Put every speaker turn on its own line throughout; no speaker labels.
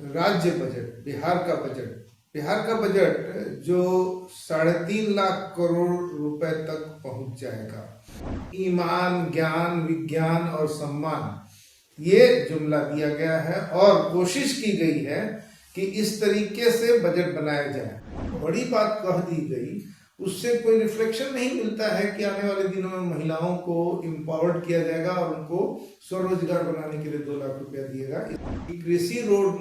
राज्य बजट, बिहार का बजट जो 3.5 लाख करोड़ रुपए तक पहुंच जाएगा। ईमान, ज्ञान, विज्ञान और सम्मान, ये जुमला दिया गया है और कोशिश की गई है कि इस तरीके से बजट बनाया जाए। बड़ी बात कह दी गई, उससे कोई रिफ्लेक्शन नहीं मिलता है कि आने वाले दिनों में महिलाओं को एम्पावर्ड किया जाएगा और उनको स्वरोजगार बनाने के लिए 2 लाख रुपया दिएगा। कृषि रोड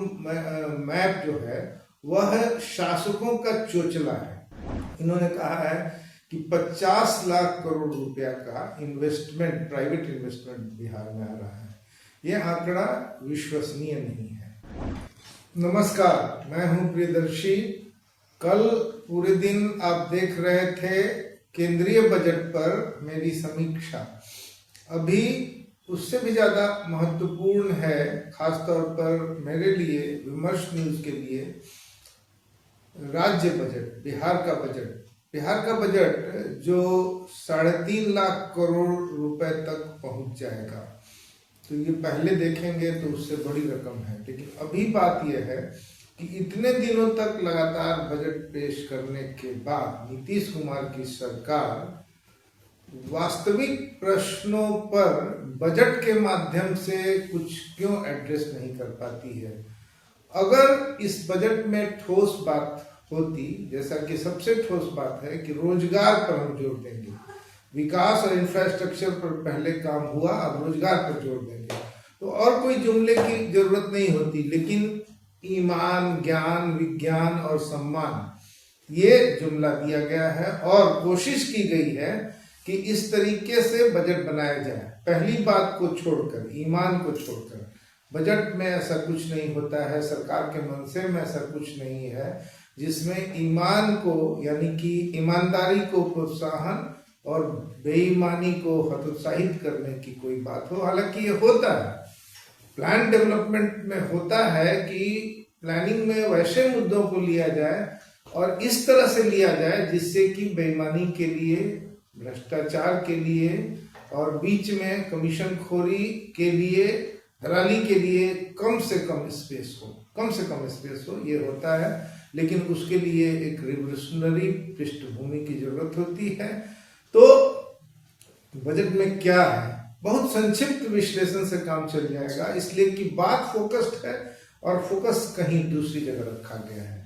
मैप जो है वह शासकों का चोचला है। इन्होंने कहा है कि 50 लाख करोड़ रुपया का इन्वेस्टमेंट, प्राइवेट इन्वेस्टमेंट बिहार में आ रहा है। यह आंकड़ा विश्वसनीय नहीं है। नमस्कार, मैं हूं प्रियदर्शी। कल पूरे दिन आप देख रहे थे केंद्रीय बजट पर मेरी समीक्षा। अभी उससे भी ज्यादा महत्वपूर्ण है, खासतौर पर मेरे लिए, विमर्श न्यूज के लिए, राज्य बजट, बिहार का बजट जो 3.5 लाख करोड़ रुपए तक पहुंच जाएगा। तो ये पहले देखेंगे तो उससे बड़ी रकम है, लेकिन अभी बात यह है कि इतने दिनों तक लगातार बजट पेश करने के बाद नीतीश कुमार की सरकार वास्तविक प्रश्नों पर बजट के माध्यम से कुछ क्यों एड्रेस नहीं कर पाती है। अगर इस बजट में ठोस बात होती, जैसा कि सबसे ठोस बात है कि रोजगार पर हम जोर देंगे, विकास और इंफ्रास्ट्रक्चर पर पहले काम हुआ, अब रोजगार पर जोर देंगे, तो और कोई जुमले की जरूरत नहीं होती। लेकिन ईमान, ज्ञान, विज्ञान और सम्मान, ये जुमला दिया गया है और कोशिश की गई है कि इस तरीके से बजट बनाया जाए। पहली बात को छोड़कर, ईमान को छोड़कर, बजट में ऐसा कुछ नहीं होता है, सरकार के मनसे में ऐसा कुछ नहीं है जिसमें ईमान को, यानी कि ईमानदारी को प्रोत्साहन और बेईमानी को हतोत्साहित करने की कोई बात हो। हालांकि ये होता है, प्लान डेवलपमेंट में होता है कि प्लानिंग में वैसे मुद्दों को लिया जाए और इस तरह से लिया जाए जिससे कि बेईमानी के लिए, भ्रष्टाचार के लिए और बीच में कमीशन खोरी के लिए, दलाली के लिए कम से कम स्पेस हो, ये होता है। लेकिन उसके लिए एक रिवोल्यूशनरी पृष्ठभूमि की जरूरत होती है। तो बजट में क्या है, बहुत संक्षिप्त विश्लेषण से काम चल जाएगा, इसलिए कि बात फोकस्ड है और फोकस कहीं दूसरी जगह रखा गया है।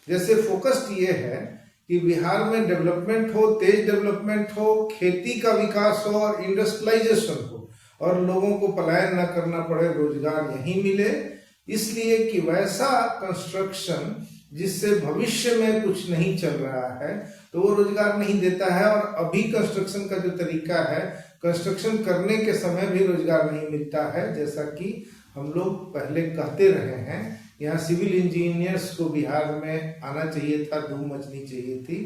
जैसे फोकस्ड ये है कि बिहार में डेवलपमेंट हो, तेज डेवलपमेंट हो, खेती का विकास हो और इंडस्ट्रियलाइजेशन हो और लोगों को पलायन न करना पड़े, रोजगार यहीं मिले। इसलिए कि वैसा कंस्ट्रक्शन जिससे भविष्य में कुछ नहीं चल रहा है तो वो रोजगार नहीं देता है। और अभी कंस्ट्रक्शन का जो तरीका है, कंस्ट्रक्शन करने के समय भी रोजगार नहीं मिलता है। जैसा कि हम लोग पहले कहते रहे हैं, यहाँ सिविल इंजीनियर्स को बिहार में आना चाहिए था, धूम मचनी चाहिए थी,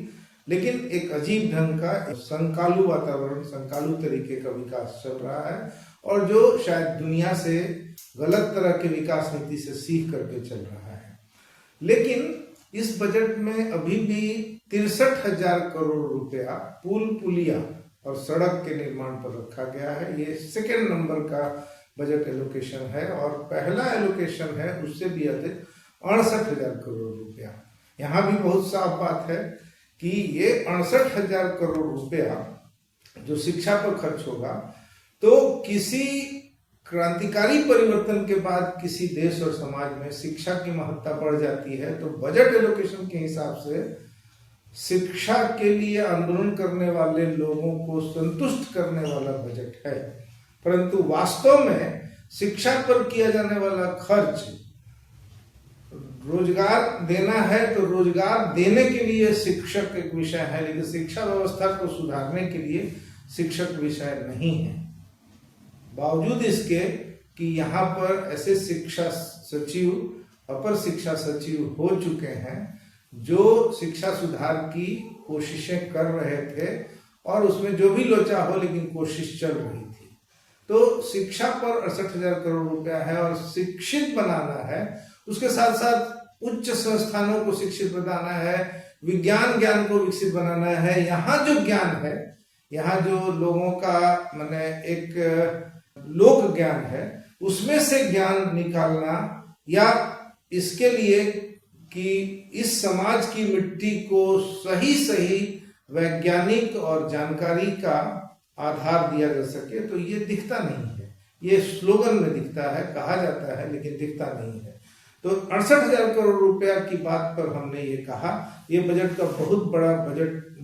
लेकिन एक अजीब ढंग का संकालू वातावरण, संकालू तरीके का विकास चल रहा है और जो शायद दुनिया से गलत तरह के विकास नीति से सीख करके चल रहा है। लेकिन इस बजट में अभी भी 63,000 करोड़ रुपया पुल, पुलिया और सड़क के निर्माण पर रखा गया है। ये सेकेंड नंबर का बजट एलोकेशन है और पहला एलोकेशन है उससे भी अधिक 68,000 करोड़ रुपया। यहाँ भी बहुत साफ बात है कि ये 68,000 करोड़ रुपया जो शिक्षा पर खर्च होगा, तो किसी क्रांतिकारी परिवर्तन के बाद किसी देश और समाज में शिक्षा की महत्ता बढ़ जाती है। तो बजट एलोकेशन के हिसाब से शिक्षा के लिए आंदोलन करने वाले लोगों को संतुष्ट करने वाला बजट है, परंतु वास्तव में शिक्षा पर किया जाने वाला खर्च, रोजगार देना है तो रोजगार देने के लिए शिक्षक एक विषय है, लेकिन शिक्षा व्यवस्था को सुधारने के लिए शिक्षक विषय नहीं है। बावजूद इसके कि यहाँ पर ऐसे शिक्षा सचिव, अपर शिक्षा सचिव हो चुके हैं जो शिक्षा सुधार की कोशिशें कर रहे थे और उसमें जो भी लोचा हो, लेकिन कोशिश चल रही थी। तो शिक्षा पर 68,000 करोड़ रुपया है और शिक्षित बनाना है, उसके साथ साथ उच्च संस्थानों को शिक्षित बनाना है, विज्ञान ज्ञान को विकसित बनाना है। यहाँ जो ज्ञान है, यहाँ जो लोगों का माने एक लोक ज्ञान है, उसमें से ज्ञान निकालना या इसके लिए कि इस समाज की मिट्टी को सही सही वैज्ञानिक और जानकारी का आधार दिया जा सके, तो ये दिखता नहीं है। ये स्लोगन में दिखता है, कहा जाता है, लेकिन दिखता नहीं है। तो 68,000 करोड़ रुपया की बात पर हमने ये कहा, ये बजट का बहुत बड़ा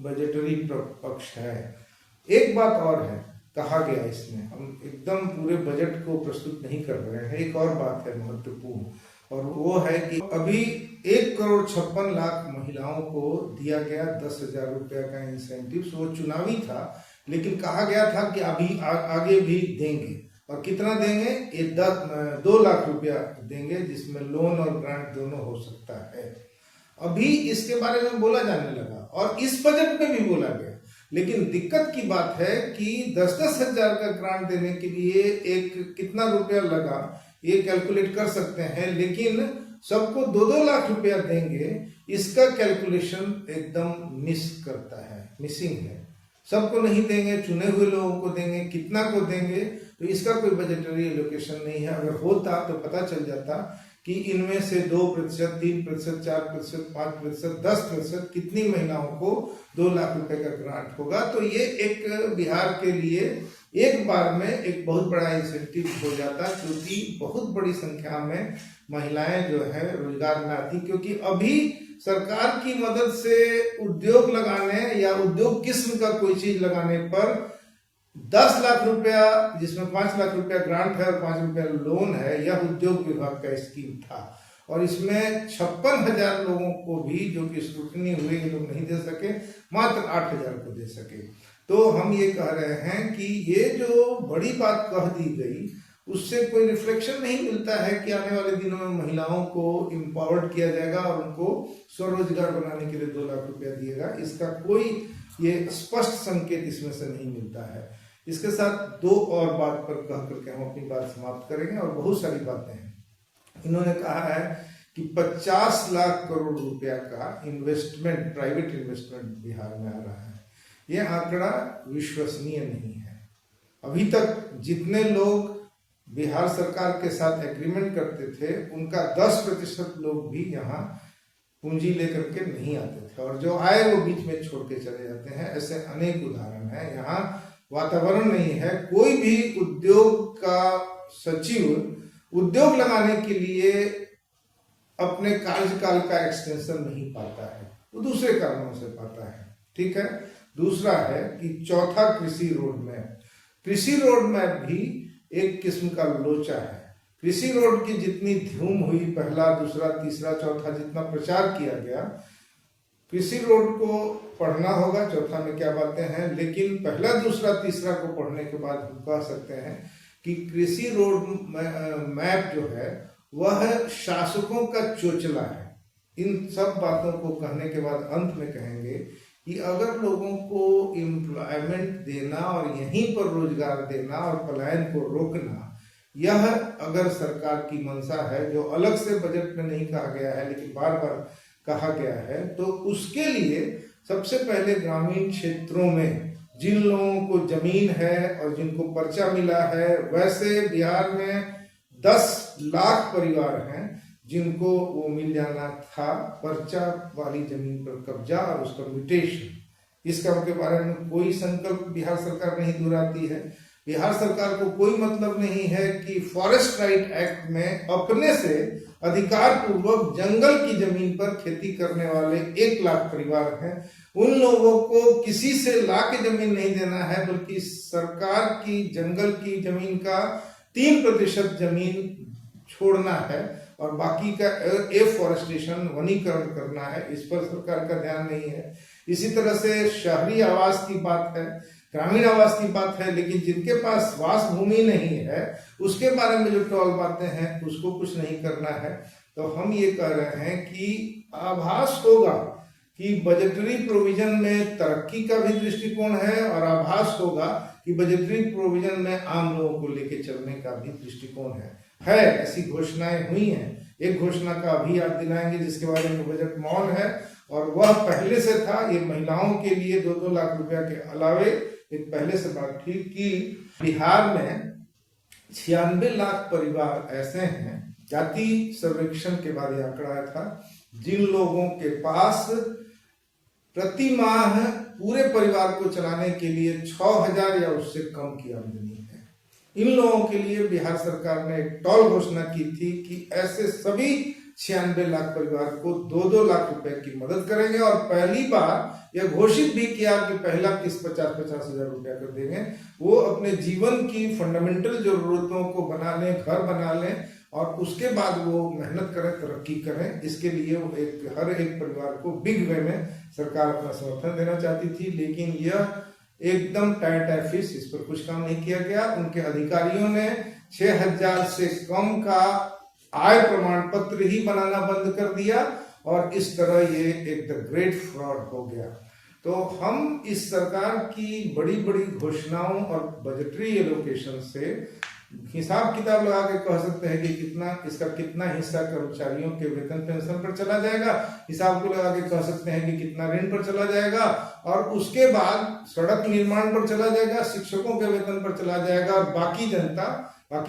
बजटरी पक्ष है। एक बात और है, कहा गया इसमें, हम एकदम पूरे बजट को प्रस्तुत नहीं कर रहे हैं, एक और बात है महत्वपूर्ण, और वो है कि अभी 1,56,00,000 महिलाओं को दिया गया 10,000 रुपया का इंसेंटिव। वो चुनावी था, लेकिन कहा गया था कि अभी आगे भी देंगे। और कितना देंगे? ये 2 लाख रुपया देंगे, जिसमें लोन और ग्रांट दोनों हो सकता है। अभी इसके बारे में बोला जाने लगा और इस बजट में भी बोला गया, लेकिन दिक्कत की बात है कि 10-10 हजार का ग्रांट देने के लिए एक कितना रुपया लगा ये कैलकुलेट कर सकते हैं, लेकिन सबको 2-2 लाख रुपया देंगे, इसका कैलकुलेशन एकदम मिसिंग है। सबको नहीं देंगे, चुने हुए लोगों को देंगे, कितना को देंगे, तो इसका कोई बजटरी एलोकेशन नहीं है। अगर होता तो पता चल जाता कि इनमें से 2%, 3%, 4%, 5%, 10% कितनी महिलाओं को 2 लाख रुपए का ग्रांट होगा। तो ये एक बिहार के लिए एक बार में एक बहुत बड़ा इंसेंटिव हो जाता, क्योंकि बहुत बड़ी संख्या में महिलाएं जो है रोजगार में आती, क्योंकि अभी सरकार की मदद से उद्योग लगाने या उद्योग किस्म का कोई चीज लगाने पर 10 लाख रुपया, जिसमें 5 लाख रुपया ग्रांट है और 5 रुपया लोन है, यह उद्योग विभाग का स्कीम था। और इसमें 56,000 लोगों को भी, जो कि स्क्रूटनी हुए, ये लोग नहीं दे सके, मात्र 8,000 को दे सके। तो हम ये कह रहे हैं कि ये जो बड़ी बात कह दी गई, उससे कोई रिफ्लेक्शन नहीं मिलता है कि आने वाले दिनों में महिलाओं को एम्पावर्ड किया जाएगा और उनको स्वरोजगार बनाने के लिए 2 लाख रुपया दिएगा। इसका कोई ये स्पष्ट संकेत इसमें से नहीं मिलता है। इसके साथ 2 और बात पर कह करके हम अपनी बात समाप्त करेंगे, और बहुत सारी बातें हैं। इन्होंने कहा है कि 50 लाख करोड़ रुपया का इन्वेस्टमेंट, प्राइवेट इन्वेस्टमेंट बिहार में आ रहा है। यह आंकड़ा विश्वसनीय नहीं है। अभी तक जितने लोग बिहार सरकार के साथ एग्रीमेंट करते थे, उनका 10% लोग भी यहाँ पूंजी लेकर के नहीं आते थे, और जो आए वो बीच में छोड़ के चले जाते हैं। ऐसे अनेक उदाहरण हैं। यहाँ वातावरण नहीं है। कोई भी उद्योग का सचिव उद्योग लगाने के लिए अपने कार्यकाल का एक्सटेंशन नहीं पाता है, वो दूसरे कारणों से पाता है। ठीक है। दूसरा है कि चौथा कृषि रोड मैप। कृषि रोड मैप भी एक किस्म का लोचा है। कृषि रोड की जितनी धूम हुई, पहला, दूसरा, तीसरा, चौथा, जितना प्रचार किया गया, कृषि रोड को पढ़ना होगा, चौथा में क्या बातें हैं, लेकिन पहला, दूसरा, तीसरा को पढ़ने के बाद हम कह सकते हैं कि कृषि रोड मैप जो है वह शासकों का चोचला है। इन सब बातों को कहने के बाद अंत में कहेंगे कि अगर लोगों को एम्प्लॉयमेंट देना और यहीं पर रोजगार देना और पलायन को रोकना, यह अगर सरकार की मंशा है, जो अलग से बजट में नहीं कहा गया है लेकिन बार बार कहा गया है, तो उसके लिए सबसे पहले ग्रामीण क्षेत्रों में जिन लोगों को जमीन है और जिनको पर्चा मिला है, वैसे बिहार में 10 लाख परिवार हैं जिनको वो मिल जाना था, पर्चा वाली जमीन पर कब्जा और उसका म्यूटेशन। इसका उनके बारे में कोई संकल्प बिहार सरकार नहीं दोहराती है। बिहार सरकार को कोई मतलब नहीं है कि फॉरेस्ट राइट एक्ट में अपने से अधिकार पूर्वक जंगल की जमीन पर खेती करने वाले 1 लाख परिवार हैं, उन लोगों को किसी से ला के जमीन नहीं देना है, बल्कि सरकार की जंगल की जमीन का 3% जमीन छोड़ना है और बाकी का एफॉरेस्टेशन, वनीकरण करना है। इस पर सरकार का ध्यान नहीं है। इसी तरह से शहरी आवास की बात है, ग्रामीण आवास की बात है, लेकिन जिनके पास वास भूमि नहीं है उसके बारे में जो टॉल बातें हैं उसको कुछ नहीं करना है। तो हम ये कह रहे हैं कि आभास होगा कि बजटरी प्रोविजन में तरक्की का भी दृष्टिकोण है, और आभास होगा कि बजटरी प्रोविजन में आम लोगों को लेके चलने का भी दृष्टिकोण है। ऐसी घोषणाएं हुई हैं। एक घोषणा का अभी याद दिलाएंगे जिसके बारे में बजट मौन है, और वह पहले से था। ये महिलाओं के लिए 2-2 लाख रुपया के अलावे एक पहले से बात थी कि बिहार में 96 लाख परिवार ऐसे हैं जाति सर्वेक्षण के बाद यह आंकड़ा आया था, जिन लोगों के पास प्रति माह पूरे परिवार को चलाने के लिए 6,000 या उससे कम की आमदनी है, इन लोगों के लिए बिहार सरकार ने एक टॉल घोषणा की थी कि ऐसे सभी 96 लाख परिवार को 2-2 लाख रुपए की मदद करेंगे। और पहली बार यह घोषित भी किया कि पहला किस्त 50-50 हजार रुपया कर देंगे। वो अपने जीवन की फंडामेंटल जरूरतों को बना लें, घर बना लें और उसके बाद वो मेहनत करें, तरक्की करें। इसके लिए वो हर एक परिवार को बिग वे में सरकार अपना समर्थन देना चाहती थी, लेकिन यह एकदम टाइट है फिश, इस पर कुछ काम नहीं किया गया। उनके अधिकारियों ने 6,000 से कम का आय प्रमाण पत्र ही बनाना बंद कर दिया और इस तरह ये एक द ग्रेट फ्रॉड हो गया। तो हम इस सरकार की बड़ी बड़ी घोषणाओं और बजटरी एलोकेशन से हिसाब किताब लगा के कह सकते हैं कि कितना हिस्सा कर्मचारियों के वेतन पेंशन पर चला जाएगा, हिसाब को लगा के कह सकते हैं कि कितना ऋण पर चला जाएगा और उसके बाद सड़क निर्माण पर चला जाएगा, शिक्षकों के वेतन पर चला जाएगा और बाकी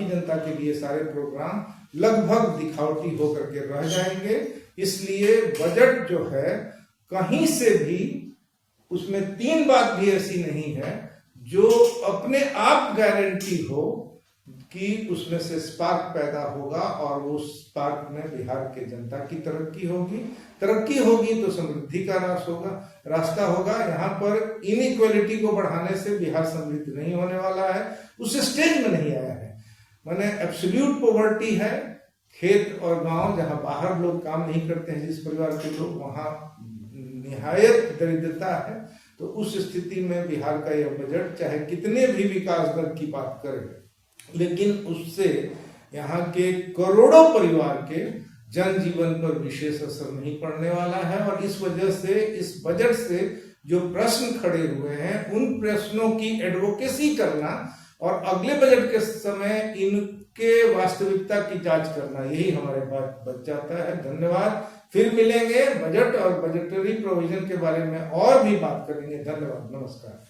जनता के लिए सारे प्रोग्राम लगभग दिखावटी होकर के रह जाएंगे। इसलिए बजट जो है कहीं से भी उसमें 3 बात भी ऐसी नहीं है जो अपने आप गारंटी हो कि उसमें से स्पार्क पैदा होगा और उस स्पार्क में बिहार के जनता की तरक्की होगी तो समृद्धि का रास्ता होगा। यहाँ पर इनइक्वालिटी को बढ़ाने से बिहार समृद्ध नहीं होने वाला है, उस स्टेज में नहीं आया है। माने एब्सोल्यूट पॉवर्टी है, खेत और गांव जहां बाहर लोग काम नहीं करते हैं, जिस परिवार के लोग, वहां निहायत दरिद्रता है। तो उस स्थिति में बिहार का यह बजट चाहे कितने भी विकास दर की बात करे, लेकिन उससे यहाँ के करोड़ों परिवार के जनजीवन पर विशेष असर नहीं पड़ने वाला है। और इस वजह से इस बजट से जो प्रश्न खड़े हुए हैं उन प्रश्नों की एडवोकेसी करना और अगले बजट के समय इनके वास्तविकता की जांच करना, यही हमारे पास बच जाता है। धन्यवाद। फिर मिलेंगे, बजट और बजटरी प्रोविजन के बारे में और भी बात करेंगे। धन्यवाद, नमस्कार।